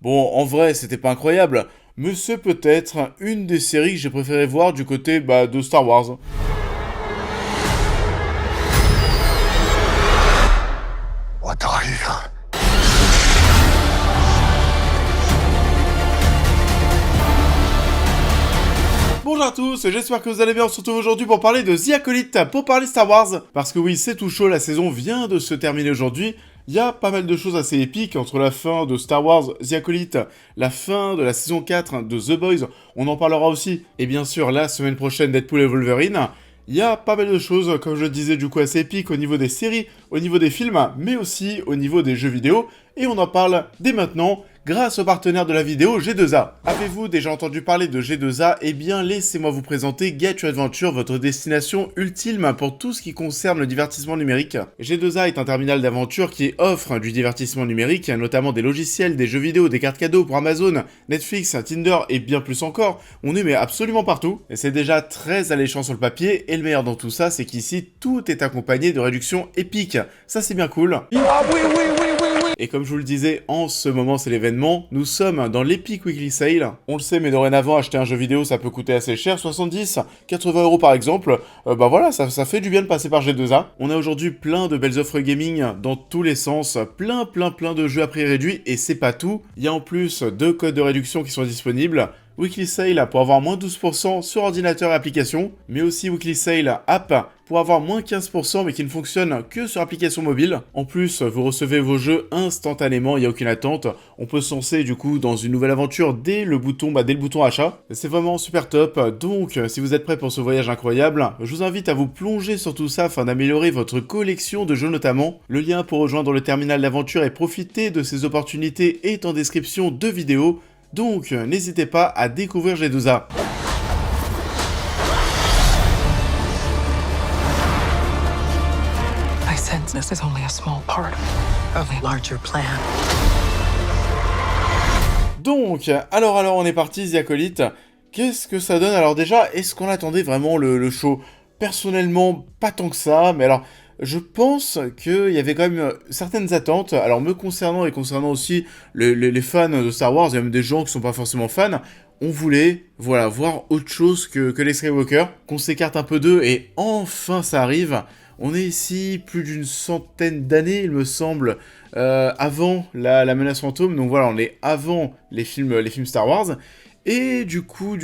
Bon, en vrai, c'était pas incroyable, mais c'est peut-être une des séries que j'ai préféré voir du côté de Star Wars. Bonjour à tous, j'espère que vous allez bien, on se retrouve aujourd'hui pour parler de The Acolyte, pour parler Star Wars. Parce que oui, c'est tout chaud, la saison vient de se terminer aujourd'hui. Il y a pas mal de choses assez épiques entre la fin de Star Wars, The Acolyte, la fin de la saison 4 de The Boys, on en parlera aussi. Et bien sûr, la semaine prochaine, Deadpool et Wolverine. Il y a pas mal de choses, comme je le disais, du coup assez épiques au niveau des séries, au niveau des films, mais aussi au niveau des jeux vidéo. Et on en parle dès maintenant, grâce au partenaire de la vidéo G2A. Avez-vous déjà entendu parler de G2A? Eh bien, laissez-moi vous présenter Get Your Adventure, votre destination ultime pour tout ce qui concerne le divertissement numérique. G2A est un terminal d'aventure qui offre du divertissement numérique, notamment des logiciels, des jeux vidéo, des cartes cadeaux pour Amazon, Netflix, Tinder et bien plus encore. On est mais absolument partout. Et c'est déjà très alléchant sur le papier, et le meilleur dans tout ça, c'est qu'ici, tout est accompagné de réductions épiques. Ça, c'est bien cool. Ah oui. Et comme je vous le disais, en ce moment c'est l'événement, nous sommes dans l'Epic Weekly Sale. On le sait, mais dorénavant, acheter un jeu vidéo ça peut coûter assez cher, 70, 80 euros par exemple. Voilà, ça fait du bien de passer par G2A. On a aujourd'hui plein de belles offres gaming dans tous les sens, plein de jeux à prix réduit, et c'est pas tout. Il y a en plus 2 codes de réduction qui sont disponibles. Weekly Sale pour avoir moins 12% sur ordinateur et application, mais aussi Weekly Sale app pour avoir moins 15% mais qui ne fonctionne que sur application mobile. En plus, vous recevez vos jeux instantanément, il n'y a aucune attente. On peut se lancer du coup dans une nouvelle aventure dès le bouton achat. C'est vraiment super top, donc si vous êtes prêts pour ce voyage incroyable, je vous invite à vous plonger sur tout ça afin d'améliorer votre collection de jeux notamment. Le lien pour rejoindre le terminal d'aventure et profiter de ces opportunités est en description de vidéo. Donc, n'hésitez pas à découvrir G2A. I sense this is only a small part of a larger plan. Donc, alors on est parti, The Acolyte. Qu'est-ce que ça donne? Alors déjà, est-ce qu'on attendait vraiment le show? Personnellement, pas tant que ça, mais alors... Je pense qu'il y avait quand même certaines attentes, alors me concernant et concernant aussi les fans de Star Wars, il y a même des gens qui sont pas forcément fans, on voulait, voilà, voir autre chose que les Skywalker, qu'on s'écarte un peu d'eux, et enfin ça arrive. On est ici plus d'une centaine d'années, il me semble, avant la menace fantôme, donc voilà, on est avant les films Star Wars, et du coup...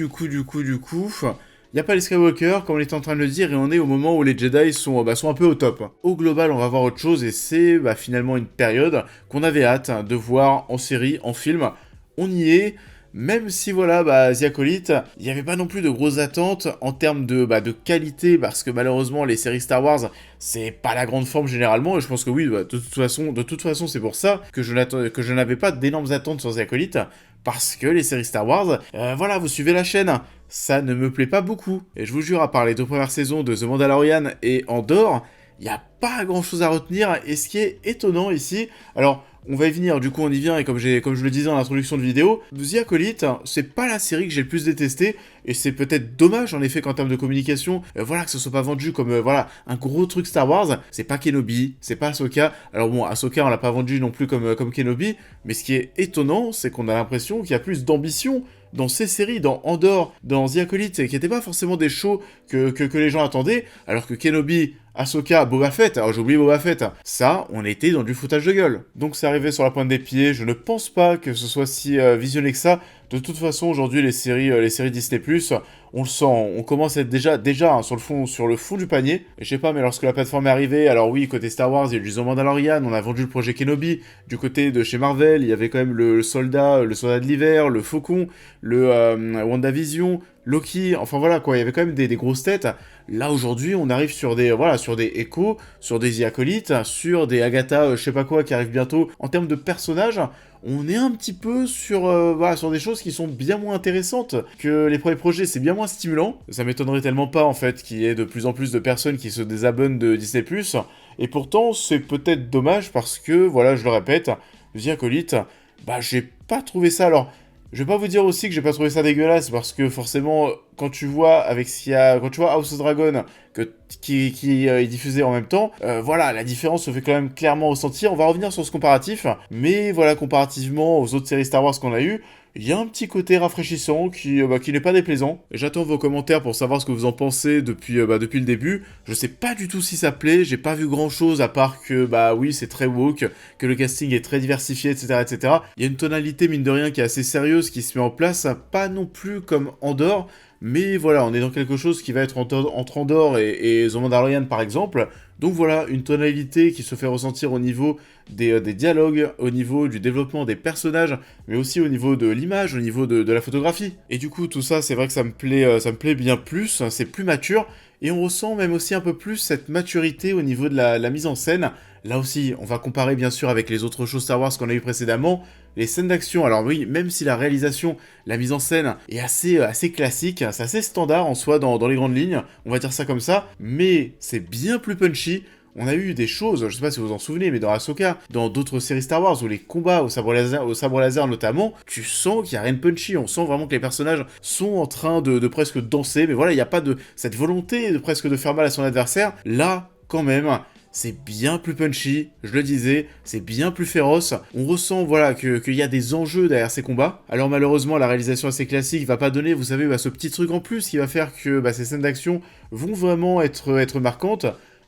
Il n'y a pas les Skywalker, comme on était en train de le dire, et on est au moment où les Jedi sont un peu au top. Au global, on va voir autre chose, et c'est finalement une période qu'on avait hâte de voir en série, en film. On y est, même si voilà, The Acolyte, il n'y avait pas non plus de grosses attentes en termes de qualité, parce que malheureusement, les séries Star Wars, c'est pas la grande forme généralement, et je pense que oui, de toute façon, c'est pour ça que je n'avais pas d'énormes attentes sur The Acolyte, parce que les séries Star Wars, voilà, vous suivez la chaîne, ça ne me plaît pas beaucoup. Et je vous jure, à part les 2 premières saisons de The Mandalorian et Andor, il n'y a pas grand chose à retenir, et ce qui est étonnant ici, alors... On va y venir, du coup on y vient, et comme je le disais en introduction de vidéo, The Acolyte, c'est pas la série que j'ai le plus détestée, et c'est peut-être dommage en effet qu'en termes de communication, voilà, que ce soit pas vendu comme, voilà, un gros truc Star Wars, c'est pas Kenobi, c'est pas Ahsoka, alors bon, Ahsoka on l'a pas vendu non plus comme Kenobi, mais ce qui est étonnant, c'est qu'on a l'impression qu'il y a plus d'ambition dans ces séries, dans Andor, dans The Acolyte, qui n'étaient pas forcément des shows que les gens attendaient, alors que Kenobi, Ahsoka, Boba Fett, alors j'ai oublié Boba Fett, ça, on était dans du foutage de gueule. Donc c'est arrivé sur la pointe des pieds, je ne pense pas que ce soit si visionné que ça. De toute façon, aujourd'hui, les séries Disney+, on le sent, on commence à être déjà hein, sur le fond du panier. Et je sais pas, mais lorsque la plateforme est arrivée, alors oui, côté Star Wars, il y a eu du The Mandalorian, on a vendu le projet Kenobi. Du côté de chez Marvel, il y avait quand même le soldat de l'hiver, le Faucon, le WandaVision, Loki, enfin voilà quoi, il y avait quand même des grosses têtes. Là aujourd'hui, on arrive sur des Echo, sur des The Acolytes, sur des Agatha, je sais pas quoi, qui arrivent bientôt. En termes de personnages, on est un petit peu sur des choses qui sont bien moins intéressantes que les premiers projets, c'est bien moins stimulant. Ça m'étonnerait tellement pas en fait qu'il y ait de plus en plus de personnes qui se désabonnent de Disney+. Et pourtant, c'est peut-être dommage parce que, voilà, je le répète, The Acolyte, j'ai pas trouvé ça alors... Je vais pas vous dire aussi que j'ai pas trouvé ça dégueulasse, parce que forcément, quand tu vois avec ce qu'il y a, quand tu vois House of Dragon qui est diffusé en même temps, voilà, la différence se fait quand même clairement ressentir. On va revenir sur ce comparatif, mais voilà, comparativement aux autres séries Star Wars qu'on a eues, il y a un petit côté rafraîchissant qui n'est pas déplaisant. J'attends vos commentaires pour savoir ce que vous en pensez depuis le début. Je sais pas du tout si ça plaît, j'ai pas vu grand chose à part que oui, c'est très woke, que le casting est très diversifié, etc., etc. Il y a une tonalité mine de rien qui est assez sérieuse qui se met en place, pas non plus comme Andor, mais voilà, on est dans quelque chose qui va être entre Andor et The Mandalorian par exemple. Donc voilà, une tonalité qui se fait ressentir au niveau des dialogues, au niveau du développement des personnages, mais aussi au niveau de l'image, au niveau de la photographie. Et du coup, tout ça, c'est vrai que ça me plaît bien plus, c'est plus mature, et on ressent même aussi un peu plus cette maturité au niveau de la mise en scène. Là aussi, on va comparer bien sûr avec les autres shows Star Wars qu'on a eu précédemment. Les scènes d'action, alors oui, même si la réalisation, la mise en scène est assez classique, c'est assez standard en soi dans les grandes lignes, on va dire ça comme ça, mais c'est bien plus punchy. On a eu des choses, je sais pas si vous vous en souvenez, mais dans Ahsoka, dans d'autres séries Star Wars, où les combats au sabre laser notamment, tu sens qu'il y a rien de punchy, on sent vraiment que les personnages sont en train de presque danser, mais voilà, il n'y a pas de cette volonté de presque de faire mal à son adversaire. Là, quand même, c'est bien plus punchy, je le disais, c'est bien plus féroce. On ressent, voilà, qu'il y a des enjeux derrière ces combats. Alors malheureusement, la réalisation assez classique va pas donner, vous savez, ce petit truc en plus qui va faire que ces scènes d'action vont vraiment être marquantes.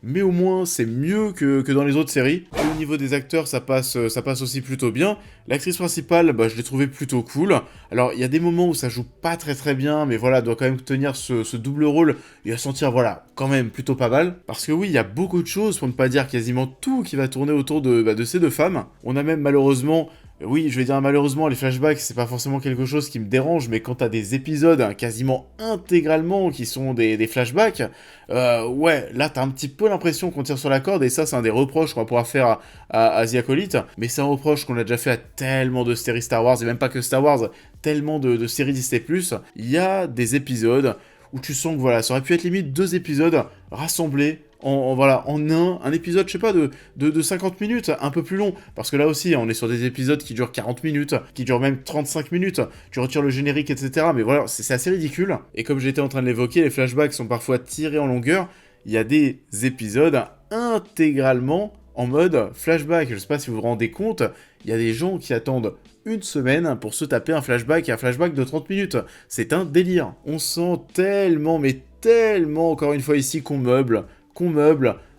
Mais au moins c'est mieux que dans les autres séries. Et au niveau des acteurs, ça passe aussi plutôt bien. L'actrice principale, je l'ai trouvée plutôt cool. Alors il y a des moments où ça joue pas très bien, mais voilà, doit quand même tenir ce double rôle et à sentir, voilà, quand même plutôt pas mal. Parce que oui, il y a beaucoup de choses, pour ne pas dire quasiment tout, qui va tourner autour de ces deux femmes. On a même malheureusement... Oui, je vais dire malheureusement, les flashbacks, c'est pas forcément quelque chose qui me dérange, mais quand t'as des épisodes quasiment intégralement qui sont des flashbacks, ouais, là t'as un petit peu l'impression qu'on tire sur la corde, et ça c'est un des reproches qu'on va pouvoir faire à The Acolyte, mais c'est un reproche qu'on a déjà fait à tellement de séries Star Wars, et même pas que Star Wars, tellement de séries Disney+, il y a des épisodes où tu sens que voilà, ça aurait pu être limite 2 épisodes rassemblés en un épisode, je sais pas, de 50 minutes, un peu plus long, parce que là aussi, on est sur des épisodes qui durent 40 minutes, qui durent même 35 minutes, tu retires le générique, etc., mais voilà, c'est assez ridicule, et comme j'étais en train de l'évoquer, les flashbacks sont parfois tirés en longueur, il y a des épisodes intégralement en mode flashback, je sais pas si vous vous rendez compte, il y a des gens qui attendent une semaine pour se taper un flashback de 30 minutes, c'est un délire, on sent tellement, mais tellement, encore une fois ici, qu'on meuble,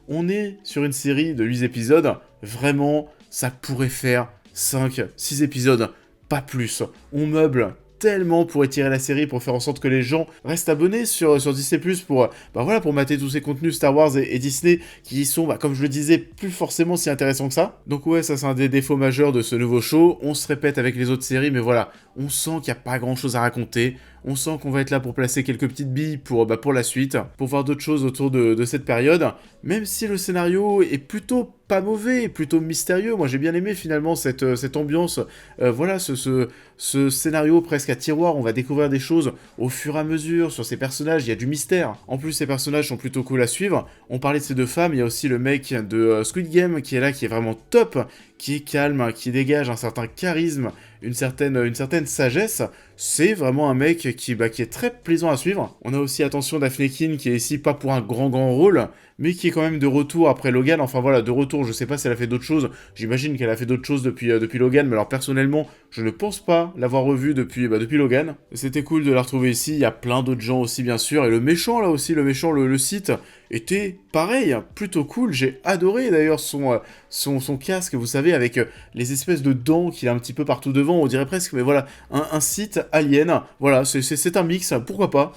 on est sur une série de 8 épisodes, vraiment, ça pourrait faire 5, 6 épisodes, pas plus. On meuble tellement pour étirer la série, pour faire en sorte que les gens restent abonnés sur Disney+, pour mater tous ces contenus Star Wars et Disney, qui sont, comme je le disais, plus forcément si intéressants que ça. Donc ouais, ça c'est un des défauts majeurs de ce nouveau show, on se répète avec les autres séries, mais voilà, on sent qu'il n'y a pas grand chose à raconter, on sent qu'on va être là pour placer quelques petites billes pour la suite, pour voir d'autres choses autour de cette période, même si le scénario est plutôt pas mauvais, plutôt mystérieux. Moi j'ai bien aimé finalement cette ambiance, ce scénario presque à tiroir, on va découvrir des choses au fur et à mesure, sur ces personnages, il y a du mystère. En plus ces personnages sont plutôt cool à suivre, on parlait de ces deux femmes, il y a aussi le mec de Squid Game qui est là, qui est vraiment top, qui est calme, qui dégage un certain charisme, une certaine sagesse, c'est vraiment un mec qui est très plaisant à suivre. On a aussi, attention, Daphne Keane qui est ici pas pour un grand rôle, mais qui est quand même de retour après Logan, enfin voilà, de retour, je sais pas si elle a fait d'autres choses, j'imagine qu'elle a fait d'autres choses depuis Logan, mais alors personnellement, je ne pense pas l'avoir revue depuis Logan. C'était cool de la retrouver ici, il y a plein d'autres gens aussi bien sûr, et le méchant là aussi, le site, était pareil, plutôt cool, j'ai adoré d'ailleurs son casque, vous savez, avec les espèces de dents qu'il a un petit peu partout devant, on dirait presque, mais voilà, un site alien, voilà, c'est un mix, pourquoi pas.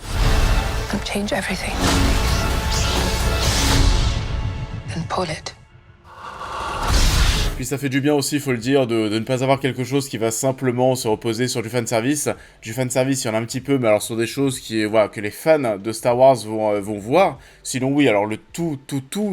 I'll change everything. And pull it. Puis ça fait du bien aussi, il faut le dire, de ne pas avoir quelque chose qui va simplement se reposer sur du fanservice. Du fanservice, il y en a un petit peu, mais alors sur des choses que les fans de Star Wars vont voir. Sinon oui, alors le tout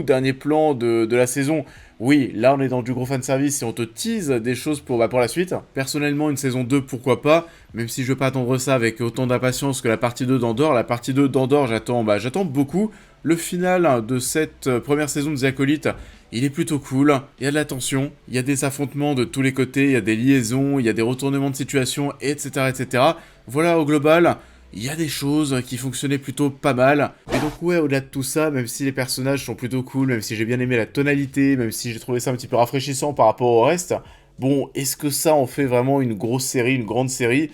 dernier plan de la saison, oui, là on est dans du gros fanservice et on te tease des choses pour la suite. Personnellement, une saison 2, pourquoi pas, même si je veux pas attendre ça avec autant d'impatience que la partie 2 d'Andor. La partie 2 d'Andor, j'attends beaucoup. Le final de cette première saison de The Acolyte, il est plutôt cool, il y a de la tension, il y a des affrontements de tous les côtés, il y a des liaisons, il y a des retournements de situation, etc. etc. Voilà, au global, il y a des choses qui fonctionnaient plutôt pas mal. Et donc ouais, au-delà de tout ça, même si les personnages sont plutôt cool, même si j'ai bien aimé la tonalité, même si j'ai trouvé ça un petit peu rafraîchissant par rapport au reste, bon, est-ce que ça en fait vraiment une grosse série, une grande série ?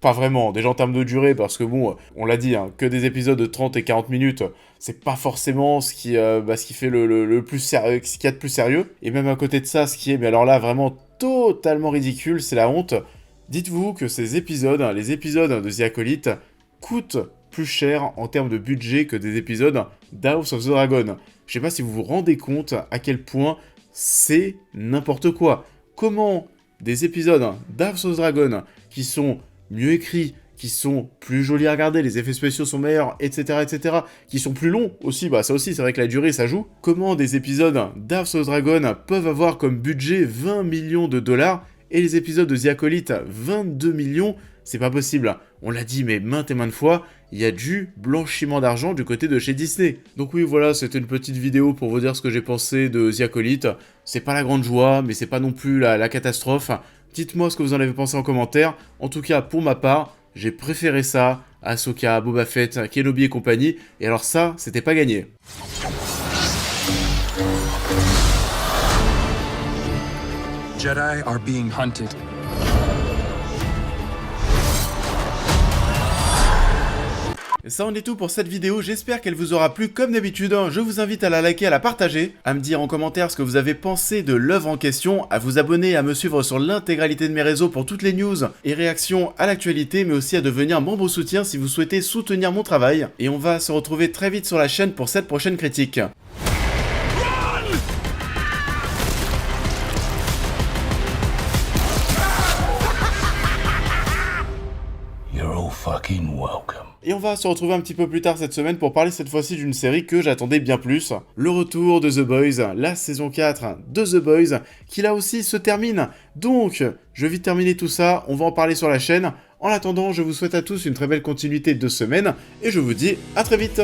Pas vraiment, déjà en termes de durée, parce que bon, on l'a dit, hein, que des épisodes de 30 et 40 minutes, c'est pas forcément ce qui fait le plus sérieux, ce qu'il y a de plus sérieux. Et même à côté de ça, ce qui est, mais alors là, vraiment totalement ridicule, c'est la honte. Dites-vous que ces épisodes, les épisodes de The Acolyte, coûtent plus cher en termes de budget que des épisodes d'House of the Dragon. Je sais pas si vous vous rendez compte à quel point c'est n'importe quoi. Comment des épisodes d'House of the Dragon qui sont mieux écrits, qui sont plus jolis à regarder, les effets spéciaux sont meilleurs, etc., etc., qui sont plus longs aussi, bah ça aussi, c'est vrai que la durée, ça joue. Comment des épisodes d'House of the Dragon peuvent avoir comme budget 20 millions de dollars, et les épisodes de The Acolyte 22 millions, c'est pas possible. On l'a dit, mais maintes et maintes fois, il y a du blanchiment d'argent du côté de chez Disney. Donc oui, voilà, c'était une petite vidéo pour vous dire ce que j'ai pensé de The Acolyte. C'est pas la grande joie, mais c'est pas non plus la catastrophe. Dites-moi ce que vous en avez pensé en commentaire. En tout cas, pour ma part, j'ai préféré ça à Ahsoka, Boba Fett, Kenobi et compagnie. Et alors ça, c'était pas gagné. Jedi are being hunted. Et ça en est tout pour cette vidéo, j'espère qu'elle vous aura plu comme d'habitude, je vous invite à la liker, à la partager, à me dire en commentaire ce que vous avez pensé de l'œuvre en question, à vous abonner et à me suivre sur l'intégralité de mes réseaux pour toutes les news et réactions à l'actualité, mais aussi à devenir membre soutien si vous souhaitez soutenir mon travail. Et on va se retrouver très vite sur la chaîne pour cette prochaine critique. Fucking welcome. Et on va se retrouver un petit peu plus tard cette semaine pour parler cette fois-ci d'une série que j'attendais bien plus. Le retour de The Boys, la saison 4 de The Boys, qui là aussi se termine. Donc, je vais vite terminer tout ça, on va en parler sur la chaîne. En attendant, je vous souhaite à tous une très belle continuité de semaine, et je vous dis à très vite.